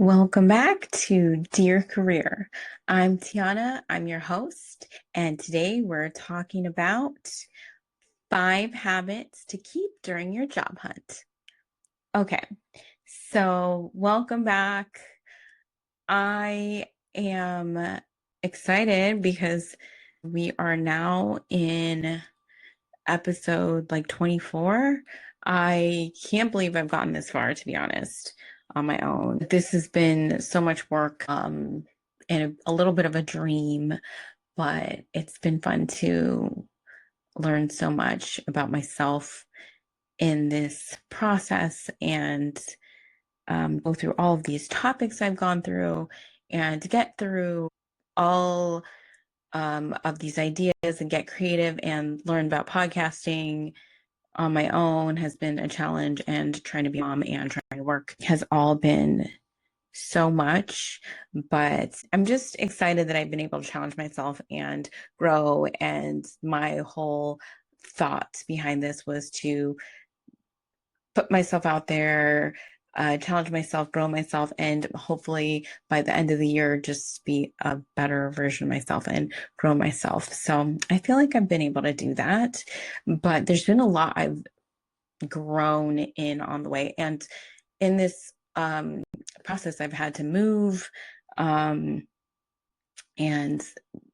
Welcome back to Dear Career. I'm Tiana, I'm your host, and today we're talking about 5 habits to keep during your job hunt. Okay, so welcome back. I am excited because we are now in episode 24. I can't believe I've gotten this far, to be honest, on my own. This has been so much work, and a little bit of a dream, but it's been fun to learn so much about myself in this process and go through all of these topics I've gone through and to get through all of these ideas and get creative and learn about podcasting on my own has been a challenge, and trying to be a mom and trying to work has all been so much. But I'm just excited that I've been able to challenge myself and grow. And my whole thought behind this was to put myself out there, challenge myself, grow myself, and hopefully by the end of the year, just be a better version of myself and grow myself. So I feel like I've been able to do that, but there's been a lot I've grown in on the way. And in this process, I've had to move and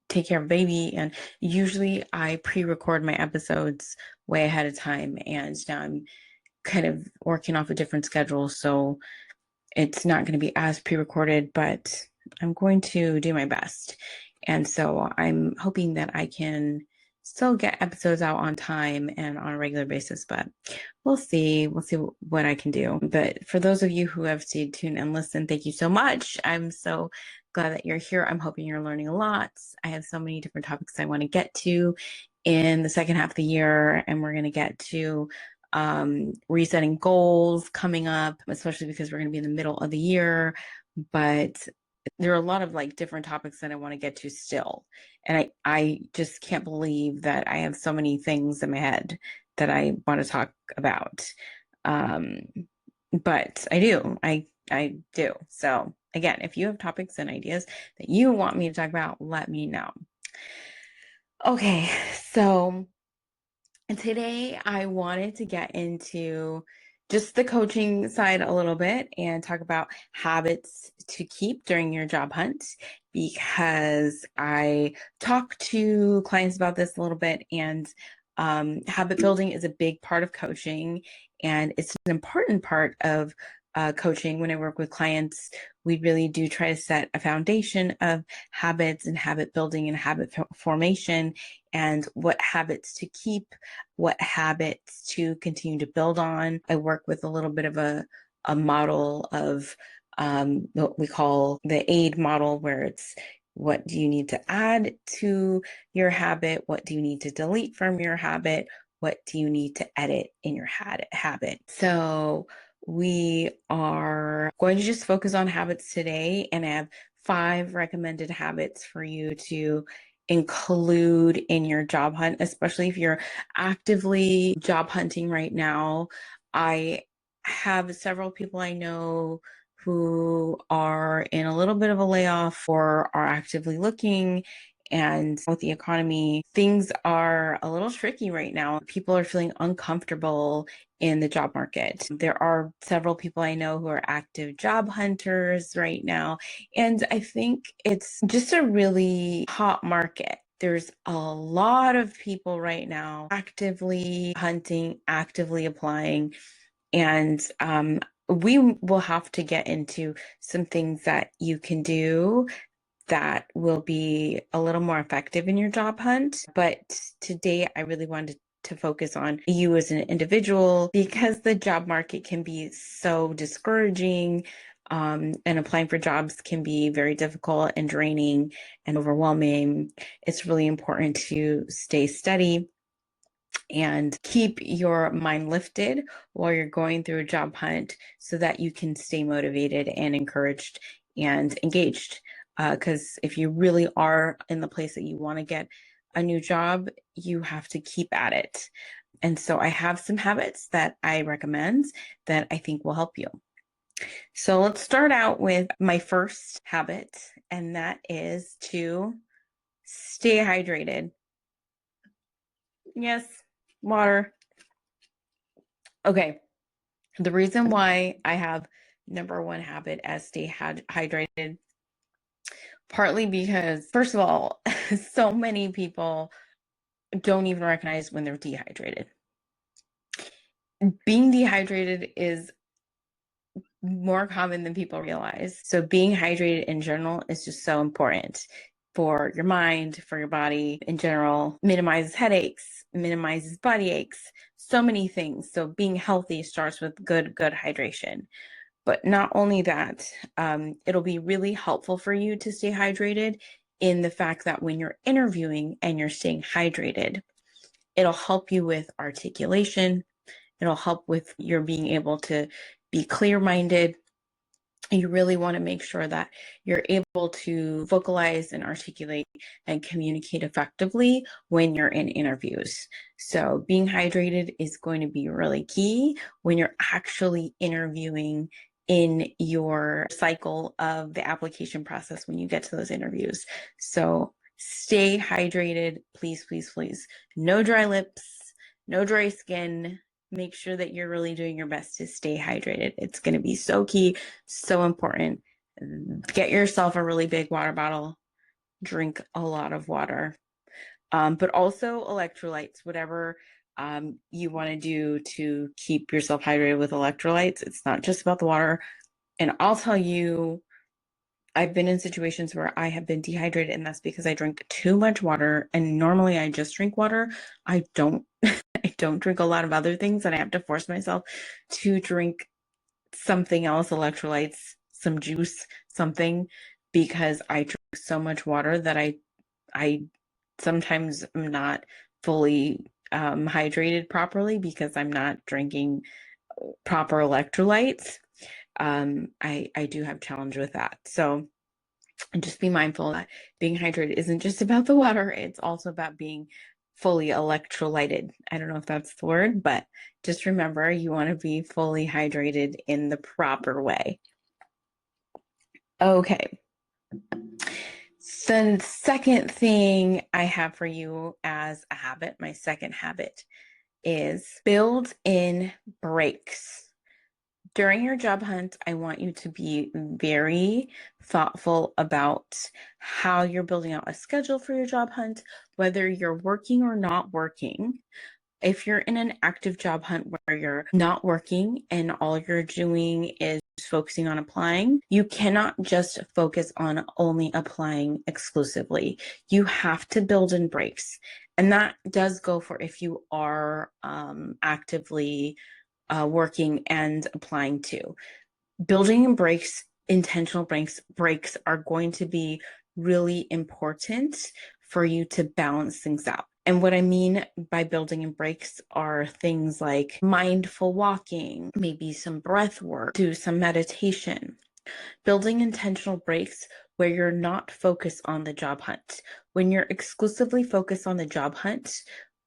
take care of baby. And usually I pre-record my episodes way ahead of time. And now I'm kind of working off a different schedule. So it's not going to be as pre-recorded, but I'm going to do my best. And so I'm hoping that I can still get episodes out on time and on a regular basis, but we'll see. We'll see what I can do. But for those of you who have stayed tuned and listened, thank you so much. I'm so glad that you're here. I'm hoping you're learning a lot. I have so many different topics I want to get to in the second half of the year, and we're going to get to resetting goals coming up, especially because we're going to be in the middle of the year. But there are a lot of different topics that I want to get to still. And I just can't believe that I have so many things in my head that I want to talk about. Um, but I do. I do. So again, if you have topics and ideas that you want me to talk about, let me know. Okay, so today I wanted to get into just the coaching side a little bit and talk about habits to keep during your job hunt, because I talk to clients about this a little bit, and habit building is a big part of coaching, and it's an important part of coaching. When I work with clients, we really do try to set a foundation of habits and habit building and habit formation, and what habits to keep, what habits to continue to build on. I work with a little bit of a model of what we call the AID model, where it's what do you need to add to your habit? What do you need to delete from your habit? What do you need to edit in your habit? So we are going to just focus on habits today, and I have 5 recommended habits for you to include in your job hunt, especially if you're actively job hunting right now. I have several people I know who are in a little bit of a layoff or are actively looking. And with the economy, things are a little tricky right now. People are feeling uncomfortable in the job market. There are several people I know who are active job hunters right now, and I think it's just a really hot market. There's a lot of people right now actively hunting, actively applying, and we will have to get into some things that you can do that will be a little more effective in your job hunt. But today, I really wanted to focus on you as an individual, because the job market can be so discouraging, and applying for jobs can be very difficult and draining and overwhelming. It's really important to stay steady and keep your mind lifted while you're going through a job hunt, so that you can stay motivated and encouraged and engaged. Because if you really are in the place that you want to get a new job, you have to keep at it. And so I have some habits that I recommend that I think will help you. So let's start out with my first habit, and that is to stay hydrated. Yes, water. Okay. The reason why I have number one habit as stay hydrated, partly because, first of all, so many people don't even recognize when they're dehydrated. Being dehydrated is more common than people realize. So being hydrated in general is just so important for your mind, for your body in general, minimizes headaches, minimizes body aches, so many things. So being healthy starts with good hydration. But not only that, it'll be really helpful for you to stay hydrated in the fact that when you're interviewing and you're staying hydrated, it'll help you with articulation. It'll help with your being able to be clear-minded. You really want to make sure that you're able to vocalize and articulate and communicate effectively when you're in interviews. So being hydrated is going to be really key when you're actually interviewing in your cycle of the application process when you get to those interviews. So stay hydrated, please, please, please. No dry lips, no dry skin. Make sure that you're really doing your best to stay hydrated. It's going to be so key, so important. Get yourself a really big water bottle, drink a lot of water, but also electrolytes, whatever you want to do to keep yourself hydrated with electrolytes. It's not just about the water. And I'll tell you, I've been in situations where I have been dehydrated, and that's because I drink too much water. And normally I just drink water. I don't I don't drink a lot of other things, and I have to force myself to drink something else, electrolytes, some juice, something, because I drink so much water that I sometimes am not fully hydrated properly because I'm not drinking proper electrolytes. I do have challenge with that. So just be mindful that being hydrated isn't just about the water, it's also about being fully electrolyted. I don't know if that's the word, but just remember you want to be fully hydrated in the proper way. Okay. The second thing I have for you as a habit, my second habit, is build in breaks. During your job hunt, I want you to be very thoughtful about how you're building out a schedule for your job hunt, whether you're working or not working. If you're in an active job hunt where you're not working and all you're doing is focusing on applying, you cannot just focus on only applying exclusively. You have to build in breaks. And that does go for if you are actively working and applying to. Building in breaks, intentional breaks are going to be really important for you to balance things out. And what I mean by building in breaks are things like mindful walking, maybe some breath work, do some meditation. Building intentional breaks where you're not focused on the job hunt. When you're exclusively focused on the job hunt,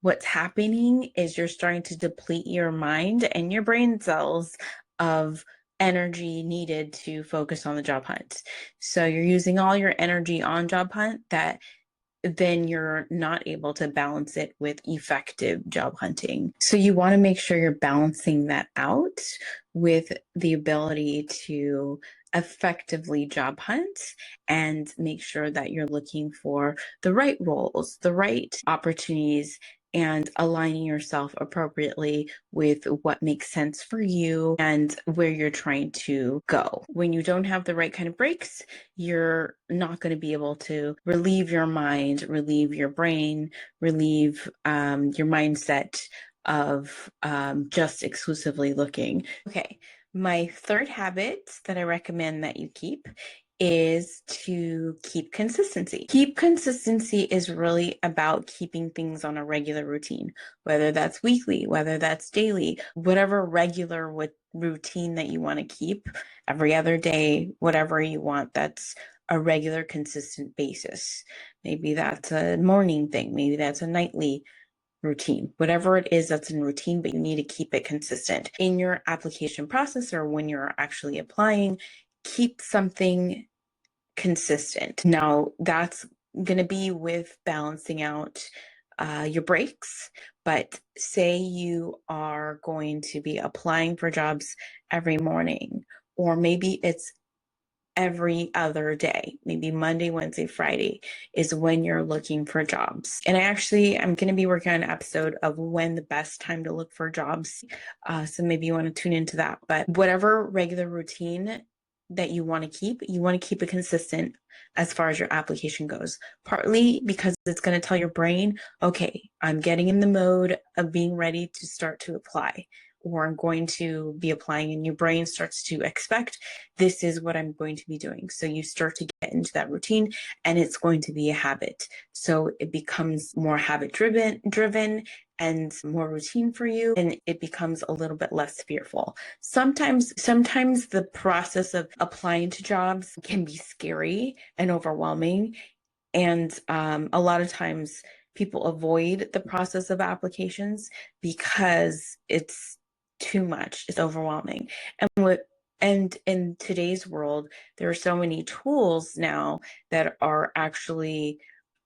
what's happening is you're starting to deplete your mind and your brain cells of energy needed to focus on the job hunt. So you're using all your energy on job hunt that then you're not able to balance it with effective job hunting. So you want to make sure you're balancing that out with the ability to effectively job hunt and make sure that you're looking for the right roles, the right opportunities, and aligning yourself appropriately with what makes sense for you and where you're trying to go. When you don't have the right kind of breaks, you're not going to be able to relieve your mind, relieve your brain, relieve your mindset of just exclusively looking. Okay, my third habit that I recommend that you keep is to keep consistency. Keep consistency is really about keeping things on a regular routine, whether that's weekly, whether that's daily, whatever regular routine that you want to keep every other day, whatever you want, that's a regular, consistent basis. Maybe that's a morning thing, maybe that's a nightly routine. Whatever it is that's in routine, but you need to keep it consistent. In your application process or when you're actually applying, keep something consistent. Now, that's going to be with balancing out your breaks. But say you are going to be applying for jobs every morning, or maybe it's every other day, maybe Monday, Wednesday, Friday is when you're looking for jobs. And I'm going to be working on an episode of when the best time to look for jobs. So maybe you want to tune into that. But whatever regular routine that you want to keep it consistent as far as your application goes. Partly because it's going to tell your brain, okay, I'm getting in the mode of being ready to start to apply, or I'm going to be applying, and your brain starts to expect this is what I'm going to be doing. So you start to get into that routine, and it's going to be a habit. So it becomes more habit driven and more routine for you, and it becomes a little bit less fearful. Sometimes the process of applying to jobs can be scary and overwhelming, and a lot of times people avoid the process of applications because it's too much, it's overwhelming. And in today's world, there are so many tools now that are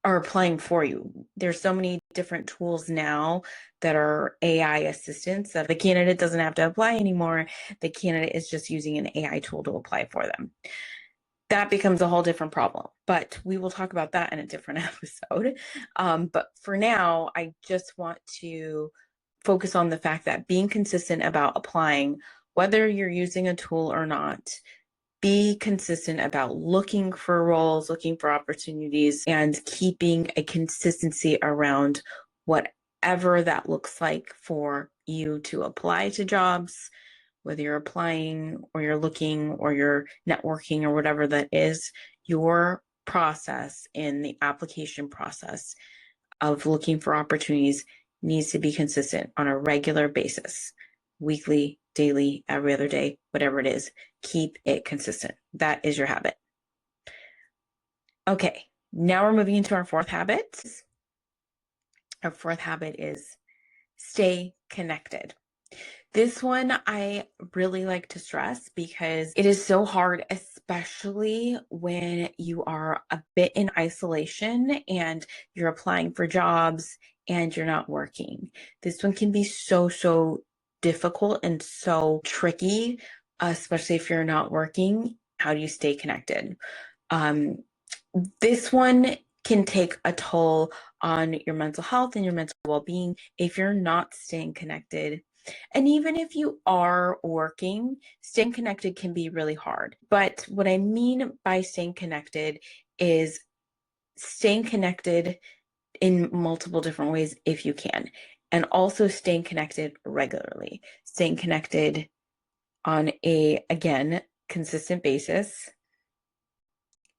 applying for you. There's so many different tools now that are AI assistants that the candidate doesn't have to apply anymore. The candidate is just using an AI tool to apply for them. That becomes a whole different problem, but we will talk about that in a different episode. But for now, I just want to focus on the fact that being consistent about applying, whether you're using a tool or not, be consistent about looking for roles, looking for opportunities, and keeping a consistency around whatever that looks like for you to apply to jobs, whether you're applying or you're looking or you're networking or whatever that is. Your process in the application process of looking for opportunities needs to be consistent on a regular basis, weekly, daily, every other day, whatever it is. Keep it consistent. That is your habit. Okay, now we're moving into our fourth habit. Our fourth habit is stay connected. This one I really like to stress because it is so hard, especially when you are a bit in isolation and you're applying for jobs and you're not working. This one can be so difficult and so tricky, especially if you're not working. How do you stay connected? This one can take a toll on your mental health and your mental well-being if you're not staying connected. And even if you are working, staying connected can be really hard. But what I mean by staying connected is staying connected in multiple different ways if you can, and also staying connected regularly, staying connected on a, again, consistent basis,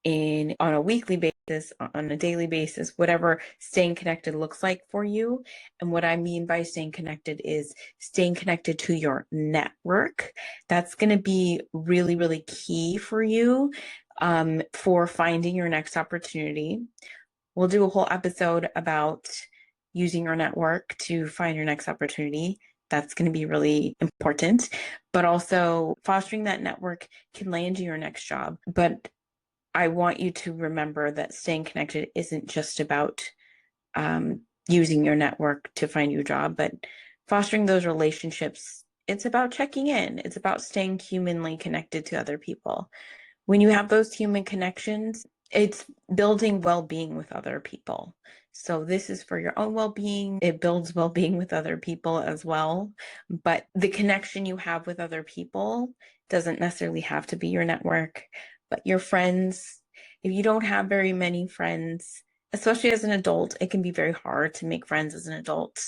on a weekly basis, on a daily basis, whatever staying connected looks like for you. And what I mean by staying connected is staying connected to your network. That's going to be really key for you for finding your next opportunity. We'll do a whole episode about using your network to find your next opportunity. That's going to be really important. But also fostering that network can land you your next job. But I want you to remember that staying connected isn't just about using your network to find you a job, but fostering those relationships. It's about checking in. It's about staying humanly connected to other people. When you have those human connections, it's building well-being with other people. So this is for your own well-being. It builds well-being with other people as well. But the connection you have with other people doesn't necessarily have to be your network, but your friends. If you don't have very many friends, especially as an adult, it can be very hard to make friends as an adult.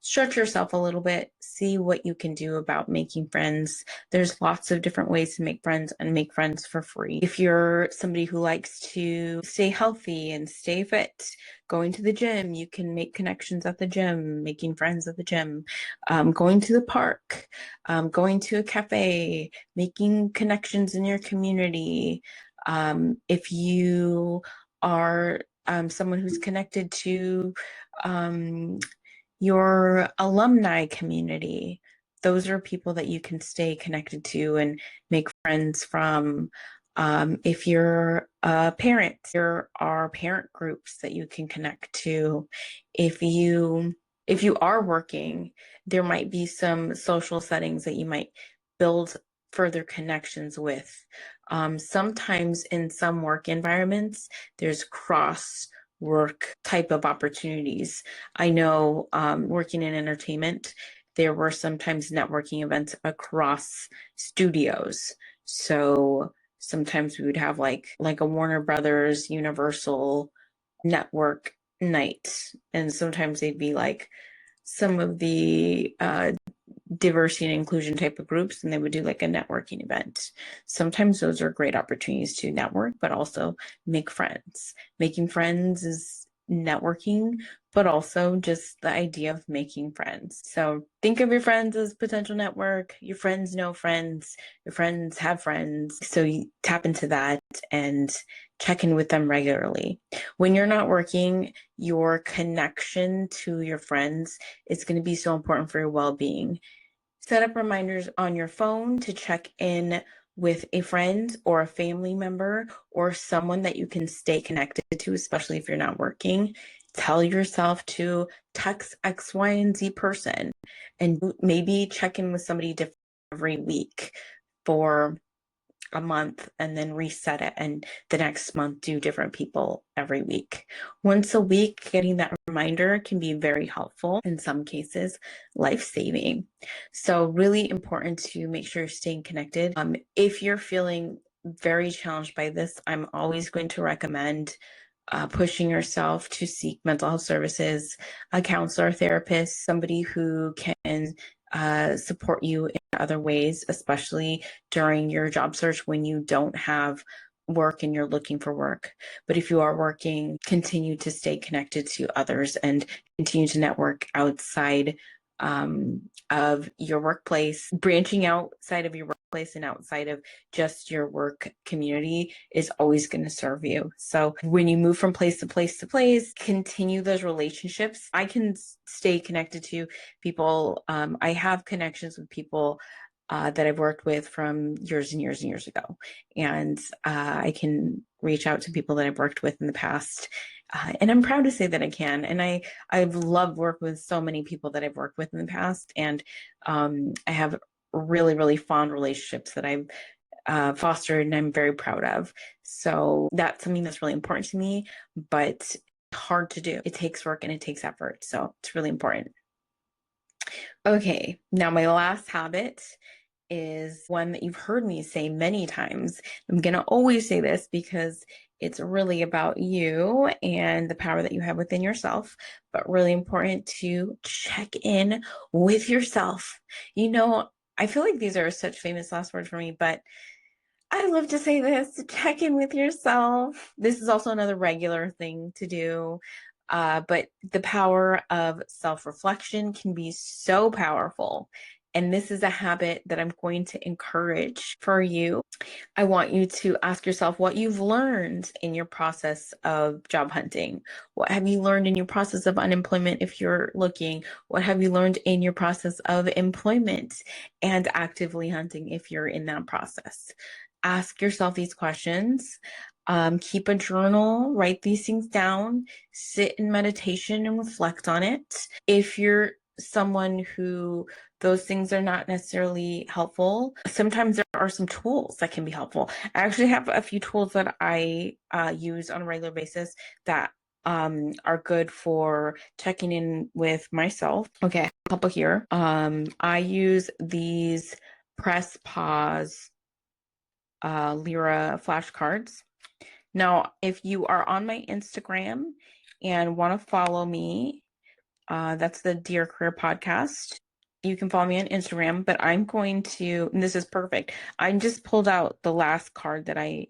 Stretch yourself a little bit, see what you can do about making friends. There's lots of different ways to make friends and make friends for free. If you're somebody who likes to stay healthy and stay fit, going to the gym, you can make connections at the gym, making friends at the gym, going to the park, going to a cafe, making connections in your community. If you are someone who's connected to your alumni community. Those are people that you can stay connected to and make friends from. If you're a parent, there are parent groups that you can connect to. If you are working, there might be some social settings that you might build further connections with. Sometimes in some work environments, there's cross work type of opportunities. I know working in entertainment, there were sometimes networking events across studios. So sometimes we would have like a Warner Brothers Universal network night, and sometimes they'd be like some of the diversity and inclusion type of groups, and they would do like a networking event. Sometimes those are great opportunities to network, but also make friends. Making friends is networking, but also just the idea of making friends. So think of your friends as potential network. Your friends know friends, your friends have friends. So you tap into that and check in with them regularly. When you're not working, your connection to your friends is going to be so important for your well-being. Set up reminders on your phone to check in with a friend or a family member or someone that you can stay connected to, especially if you're not working. Tell yourself to text X, Y, and Z person, and maybe check in with somebody different every week for a month, and then reset it, and the next month do different people every week. Once a week, getting that reminder can be very helpful, in some cases life-saving. So really important to make sure you're staying connected. If you're feeling very challenged by this, I'm always going to recommend pushing yourself to seek mental health services, a counselor, therapist, somebody who can support you in other ways, especially during your job search when you don't have work and you're looking for work. But if you are working, continue to stay connected to others and continue to network outside of your workplace. Branching outside of your workplace and outside of just your work community is always going to serve you. So when you move from place to place to place, continue those relationships. I can stay connected to people. I have connections with people that I've worked with from years and years and years ago. And I can reach out to people that I've worked with in the past. And I'm proud to say that I can. And I've loved working with so many people that I've worked with in the past. And I have really, really fond relationships that I've fostered and I'm very proud of. So that's something that's really important to me, but hard to do. It takes work and it takes effort. So it's really important. Okay, now my last habit is one that you've heard me say many times. I'm going to always say this because it's really about you and the power that you have within yourself, but really important to check in with yourself. You know, I feel like these are such famous last words for me, but I love to say this, check in with yourself. This is also another regular thing to do. But the power of self-reflection can be so powerful. And this is a habit that I'm going to encourage for you. I want you to ask yourself what you've learned in your process of job hunting. What have you learned in your process of unemployment if you're looking? What have you learned in your process of employment and actively hunting if you're in that process? Ask yourself these questions. Keep a journal, write these things down, sit in meditation and reflect on it. If you're someone who those things are not necessarily helpful, sometimes there are some tools that can be helpful. I actually have a few tools that I use on a regular basis that are good for checking in with myself. Okay, I have a couple here. I use these press pause Lyra flashcards. Now, if you are on my Instagram and want to follow me, that's the Dear Career Podcast. You can follow me on Instagram, but I'm going to, and this is perfect. I just pulled out the last card that I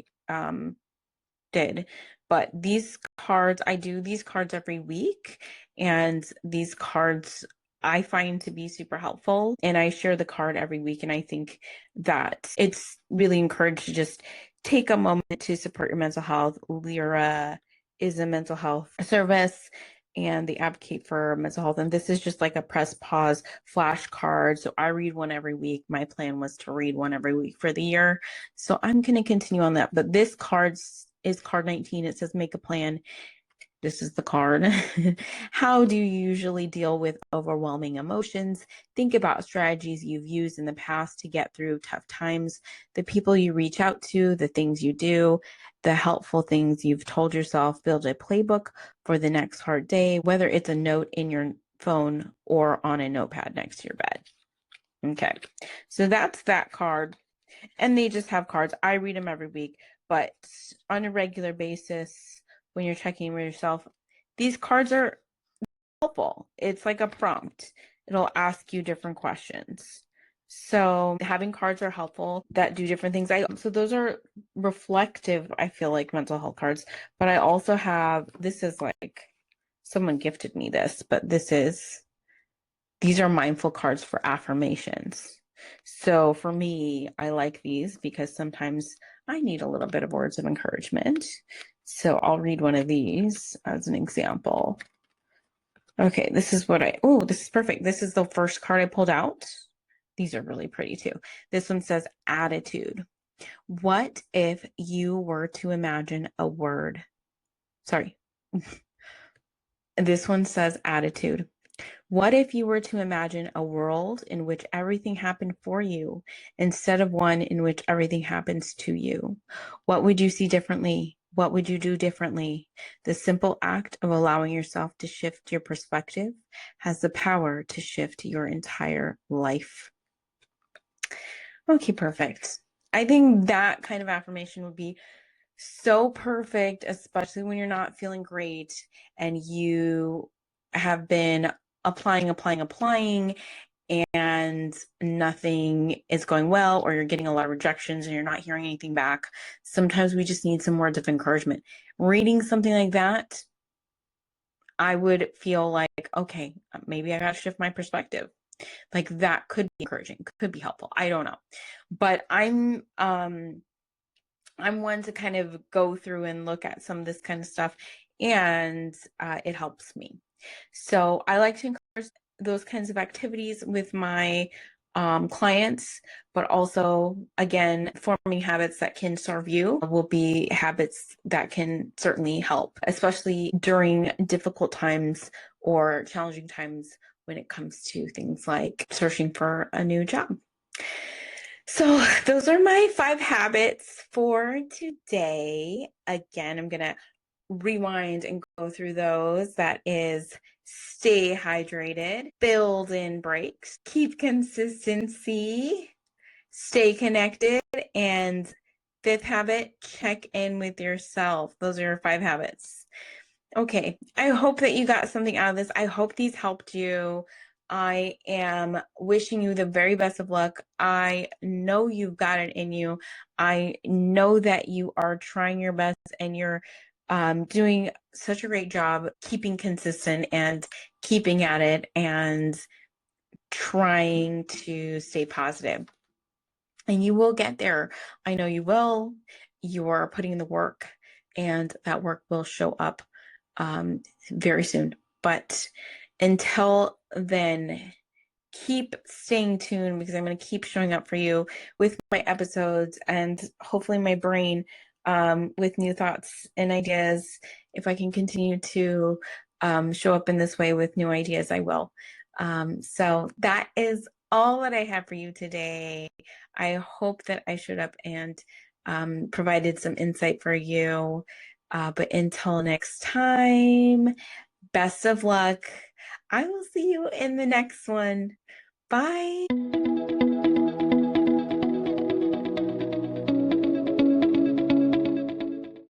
did, but these cards, I do these cards every week, and these cards I find to be super helpful, and I share the card every week, and I think that it's really encouraged to just take a moment to support your mental health. Lyra is a mental health service, and they advocate for mental health. And this is just like a press pause flashcard. So I read one every week. My plan was to read one every week for the year. So I'm going to continue on that. But this card is card 19. It says make a plan. This is the card. How do you usually deal with overwhelming emotions? Think about strategies you've used in the past to get through tough times, the people you reach out to, the things you do, the helpful things you've told yourself. Build a playbook for the next hard day, whether it's a note in your phone or on a notepad next to your bed. Okay, so that's that card. And they just have cards. I read them every week, but on a regular basis, when you're checking with yourself, these cards are helpful. It's like a prompt. It'll ask you different questions. So having cards are helpful that do different things. So those are reflective, I feel like, mental health cards. But I also have, this is like, someone gifted me this, but these are mindful cards for affirmations. So for me, I like these because sometimes I need a little bit of words of encouragement. So I'll read one of these as an example. Okay, this is this is perfect. This is the first card I pulled out. These are really pretty too. This one says attitude. What if you were to imagine a word? Sorry. This one says attitude. What if you were to imagine a world in which everything happened for you instead of one in which everything happens to you? What would you see differently? What would you do differently? The simple act of allowing yourself to shift your perspective has the power to shift your entire life. Okay, perfect. I think that kind of affirmation would be so perfect, especially when you're not feeling great and you have been applying, and nothing is going well, or you're getting a lot of rejections and you're not hearing anything back. Sometimes we just need some words of encouragement. Reading something like that, I would feel like, okay, maybe I got to shift my perspective. Like that could be encouraging, could be helpful. I don't know. But I'm one to kind of go through and look at some of this kind of stuff, and it helps me. So I like to encourage those kinds of activities with my clients, but also, again, forming habits that can serve you will be habits that can certainly help, especially during difficult times or challenging times when it comes to things like searching for a new job. So those are my 5 habits for today. Again, I'm going to rewind and go through those. That is stay hydrated, build in breaks, keep consistency, stay connected, and 5th habit, check in with yourself. Those are your 5 habits. Okay, I hope that you got something out of this. I hope these helped you. I am wishing you the very best of luck. I know you've got it in you. I know that you are trying your best and you're doing such a great job keeping consistent and keeping at it and trying to stay positive. And you will get there. I know you will. You are putting in the work, and that work will show up very soon. But until then, keep staying tuned because I'm going to keep showing up for you with my episodes and hopefully my brain with new thoughts and ideas. If I can continue to show up in this way with new ideas, I will. So that is all that I have for you today. I hope that I showed up and provided some insight for you. But until next time, best of luck. I will see you in the next one. Bye.